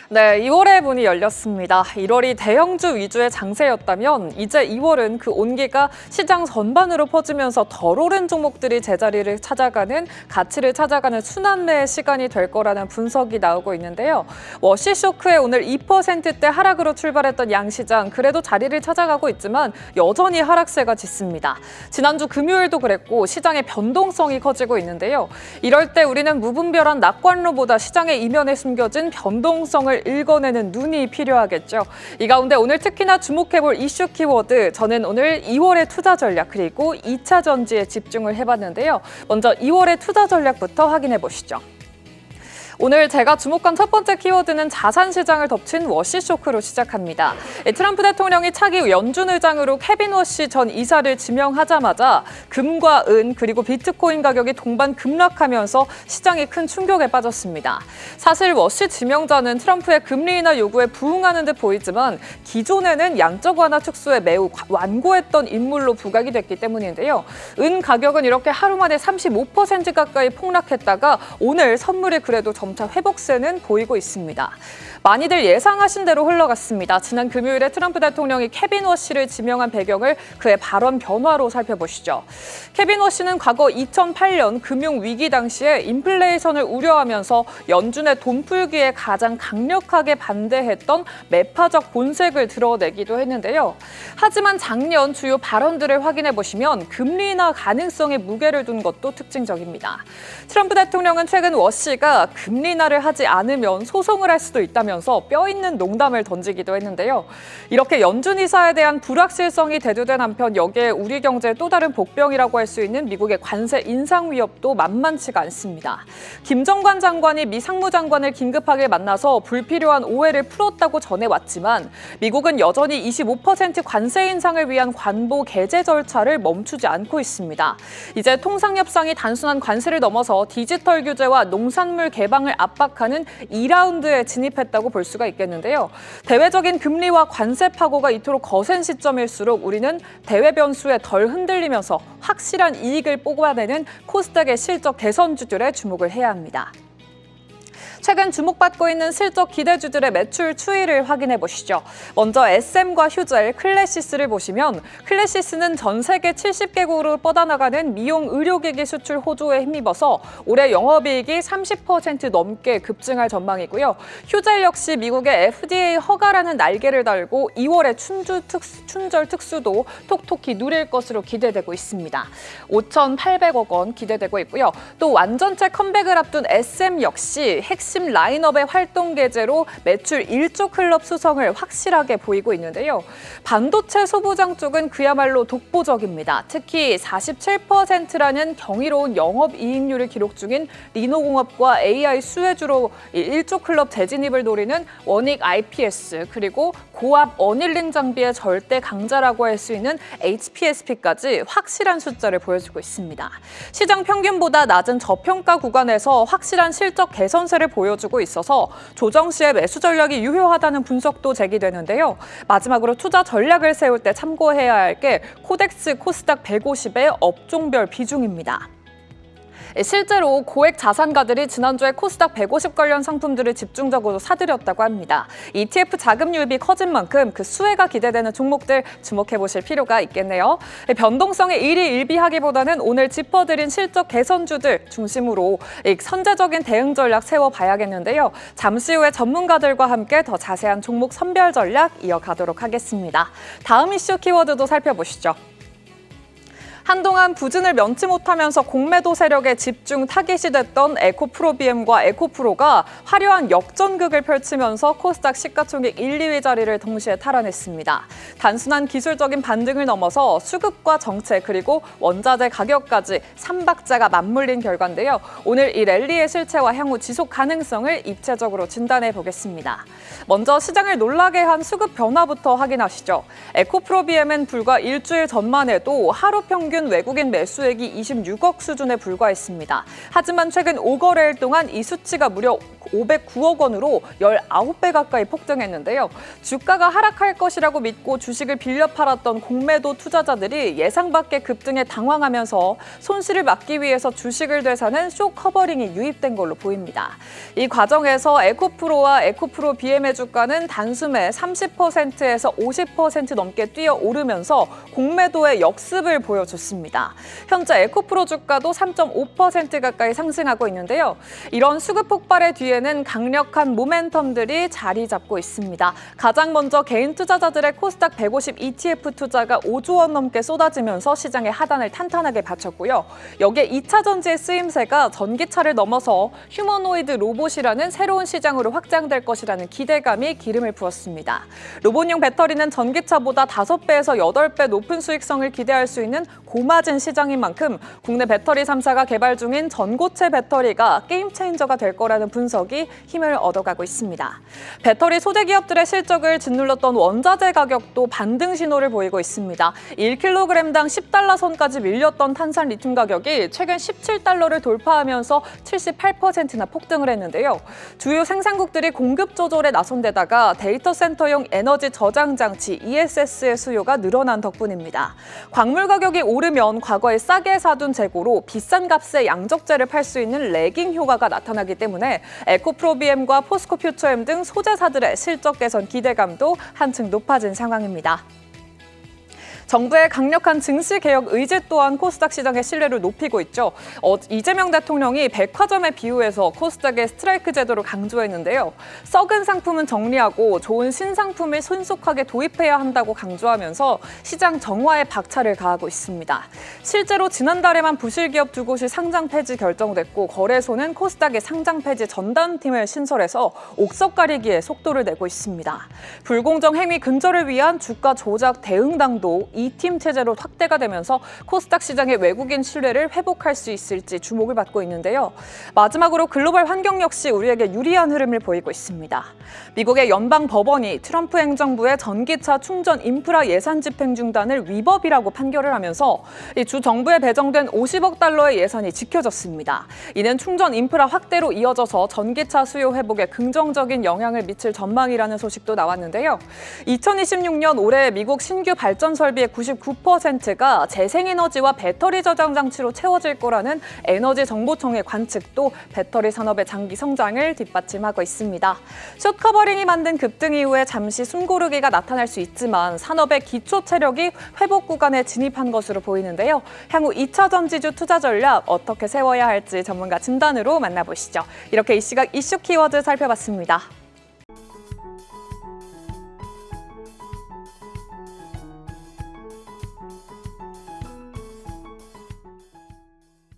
네, 2월에 문이 열렸습니다. 1월이 대형주 위주의 장세였다면 이제 2월은 그 온기가 시장 전반으로 퍼지면서 덜 오른 종목들이 제자리를 찾아가는, 가치를 찾아가는 순환매의 시간이 될 거라는 분석이 나오고 있는데요. 워시 쇼크에 오늘 2%대 하락으로 출발했던 양시장, 그래도 자리를 찾아가고 있지만 여전히 하락세가 짙습니다. 지난주 금요일도 그랬고 시장의 변동성이 커지고 있는데요. 이럴 때 우리는 무분별한 낙관로보다 시장의 이면에 숨겨진 변동성을 읽어내는 눈이 필요하겠죠. 이 가운데 오늘 특히나 주목해볼 이슈 키워드, 저는 오늘 2월의 투자 전략 그리고 2차 전지에 집중을 해봤는데요. 먼저 2월의 투자 전략부터 확인해 보시죠. 오늘 제가 주목한 첫 번째 키워드는 자산 시장을 덮친 워시 쇼크로 시작합니다. 트럼프 대통령이 차기 연준 의장으로 케빈 워시 전 이사를 지명하자마자 금과 은 그리고 비트코인 가격이 동반 급락하면서 시장이 큰 충격에 빠졌습니다. 사실 워시 지명자는 트럼프의 금리 인하 요구에 부응하는 듯 보이지만 기존에는 양적 완화 축소에 매우 완고했던 인물로 부각이 됐기 때문인데요. 은 가격은 이렇게 하루 만에 35% 가까이 폭락했다가 오늘 선물이 그래도 점차 회복세는 보이고 있습니다. 많이들 예상하신 대로 흘러갔습니다. 지난 금요일에 트럼프 대통령이 케빈 워시를 지명한 배경을 그의 발언 변화로 살펴보시죠. 케빈 워시는 과거 2008년 금융위기 당시에 인플레이션을 우려하면서 연준의 돈 풀기에 가장 강력하게 반대했던 매파적 본색을 드러내기도 했는데요. 하지만 작년 주요 발언들을 확인해 보시면 금리 인하 가능성에 무게를 둔 것도 특징적입니다. 트럼프 대통령은 최근 워시가 금리 인하를 하지 않으면 소송을 할 수도 있다면서 뼈 있는 농담을 던지기도 했는데요. 이렇게 연준 이사에 대한 불확실성이 대두된 한편 여기에 우리 경제의 또 다른 복병이라고 할 수 있는 미국의 관세 인상 위협도 만만치가 않습니다. 김정관 장관이 미 상무장관을 긴급하게 만나서 불필요한 오해를 풀었다고 전해왔지만 미국은 여전히 25% 관세 인상을 위한 관보 개제 절차를 멈추지 않고 있습니다. 이제 통상 협상이 단순한 관세를 넘어서 디지털 규제와 농산물 개방을 압박하는 2라운드에 진입했다고 볼 수가 있겠는데요. 대외적인 금리와 관세 파고가 이토록 거센 시점일수록 우리는 대외 변수에 덜 흔들리면서 확실한 이익을 뽑아내는 코스닥의 실적 개선주들에 주목을 해야 합니다. 최근 주목받고 있는 실적 기대주들의 매출 추이를 확인해 보시죠. 먼저 SM과 휴젤, 클래시스를 보시면 클래시스는 전 세계 70개국으로 뻗어나가는 미용 의료기기 수출 호조에 힘입어서 올해 영업이익이 30% 넘게 급증할 전망이고요. 휴젤 역시 미국의 FDA 허가라는 날개를 달고 2월에 춘절 특수도 톡톡히 누릴 것으로 기대되고 있습니다. 5,800억 원 기대되고 있고요. 또 완전체 컴백을 앞둔 SM 역시 핵심 라인업의 활동 계제로 매출 1조 클럽 수성을 확실하게 보이고 있는데요. 반도체 소부장 쪽은 그야말로 독보적입니다. 특히 47%라는 경이로운 영업이익률을 기록 중인 리노공업과 AI 수혜주로 1조 클럽 재진입을 노리는 원익 IPS 그리고 고압 어닐링 장비의 절대 강자라고 할 수 있는 HPSP까지 확실한 숫자를 보여주고 있습니다. 시장 평균보다 낮은 저평가 구간에서 확실한 실적 개선세를 보여주고 있어서 조정 시에 매수 전략이 유효하다는 분석도 제기되는데요. 마지막으로 투자 전략을 세울 때 참고해야 할 게 코덱스 코스닥 150의 업종별 비중입니다. 실제로 고액 자산가들이 지난주에 코스닥 150 관련 상품들을 집중적으로 사들였다고 합니다. ETF 자금 유입이 커진 만큼 그 수혜가 기대되는 종목들 주목해보실 필요가 있겠네요. 변동성에 일희일비하기보다는 오늘 짚어드린 실적 개선주들 중심으로 선제적인 대응 전략 세워봐야겠는데요. 잠시 후에 전문가들과 함께 더 자세한 종목 선별 전략 이어가도록 하겠습니다. 다음 이슈 키워드도 살펴보시죠. 한동안 부진을 면치 못하면서 공매도 세력에 집중 타깃이 됐던 에코프로비엠과 에코프로가 화려한 역전극을 펼치면서 코스닥 시가총액 1, 2위 자리를 동시에 탈환했습니다. 단순한 기술적인 반등을 넘어서 수급과 정책 그리고 원자재 가격까지 3박자가 맞물린 결과인데요. 오늘 이 랠리의 실체와 향후 지속 가능성을 입체적으로 진단해 보겠습니다. 먼저 시장을 놀라게 한 수급 변화부터 확인하시죠. 에코프로비엠은 불과 일주일 전만 해도 하루 평균 외국인 매수액이 26억 수준에 불과했습니다. 하지만 최근 5거래일 동안 이 수치가 무려 509억 원으로 19배 가까이 폭등했는데요. 주가가 하락할 것이라고 믿고 주식을 빌려 팔았던 공매도 투자자들이 예상 밖의 급등에 당황하면서 손실을 막기 위해서 주식을 되사는 숏 커버링이 유입된 걸로 보입니다. 이 과정에서 에코프로와 에코프로 BM의 주가는 단숨에 30%에서 50% 넘게 뛰어오르면서 공매도의 역습을 보여줬습니다. 현재 에코프로 주가도 3.5% 가까이 상승하고 있는데요. 이런 수급 폭발의 뒤에는 강력한 모멘텀들이 자리 잡고 있습니다. 가장 먼저 개인 투자자들의 코스닥 150 ETF 투자가 5조 원 넘게 쏟아지면서 시장의 하단을 탄탄하게 받쳤고요. 여기에 2차 전지의 쓰임새가 전기차를 넘어서 휴머노이드 로봇이라는 새로운 시장으로 확장될 것이라는 기대감이 기름을 부었습니다. 로봇용 배터리는 전기차보다 5배에서 8배 높은 수익성을 기대할 수 있는 고마진 시장인 만큼 국내 배터리 3사가 개발 중인 전고체 배터리가 게임 체인저가 될 거라는 분석이 힘을 얻어가고 있습니다. 배터리 소재 기업들의 실적을 짓눌렀던 원자재 가격도 반등 신호를 보이고 있습니다. 1kg당 10달러 선까지 밀렸던 탄산 리튬 가격이 최근 17달러를 돌파하면서 78%나 폭등을 했는데요. 주요 생산국들이 공급 조절에 나선 데다가 데이터 센터용 에너지 저장 장치 ESS의 수요가 늘어난 덕분입니다. 광물 가격이 오르면 과거에 싸게 사둔 재고로 비싼 값에 양적재를 팔 수 있는 레깅 효과가 나타나기 때문에 에코프로비엠과 포스코퓨처엠 등 소재사들의 실적 개선 기대감도 한층 높아진 상황입니다. 정부의 강력한 증시개혁 의지 또한 코스닥 시장의 신뢰를 높이고 있죠. 이재명 대통령이 백화점에 비유해서 코스닥의 스트라이크 제도를 강조했는데요. 썩은 상품은 정리하고 좋은 신상품을 신속하게 도입해야 한다고 강조하면서 시장 정화에 박차를 가하고 있습니다. 실제로 지난달에만 부실기업 2곳이 상장 폐지 결정됐고 거래소는 코스닥의 상장 폐지 전담팀을 신설해서 옥석 가리기에 속도를 내고 있습니다. 불공정 행위 근절을 위한 주가 조작 대응당도 이 팀 체제로 확대가 되면서 코스닥 시장의 외국인 신뢰를 회복할 수 있을지 주목을 받고 있는데요. 마지막으로 글로벌 환경 역시 우리에게 유리한 흐름을 보이고 있습니다. 미국의 연방 법원이 트럼프 행정부의 전기차 충전 인프라 예산 집행 중단을 위법이라고 판결을 하면서 주 정부에 배정된 50억 달러의 예산이 지켜졌습니다. 이는 충전 인프라 확대로 이어져서 전기차 수요 회복에 긍정적인 영향을 미칠 전망이라는 소식도 나왔는데요. 2026년 올해 미국 신규 발전 설비의 99%가 재생에너지와 배터리 저장 장치로 채워질 거라는 에너지정보청의 관측도 배터리 산업의 장기 성장을 뒷받침하고 있습니다. 숏 커버링이 만든 급등 이후에 잠시 숨고르기가 나타날 수 있지만 산업의 기초 체력이 회복 구간에 진입한 것으로 보이는데요. 향후 2차 전지주 투자 전략 어떻게 세워야 할지 전문가 진단으로 만나보시죠. 이렇게 이 시각 이슈 키워드 살펴봤습니다.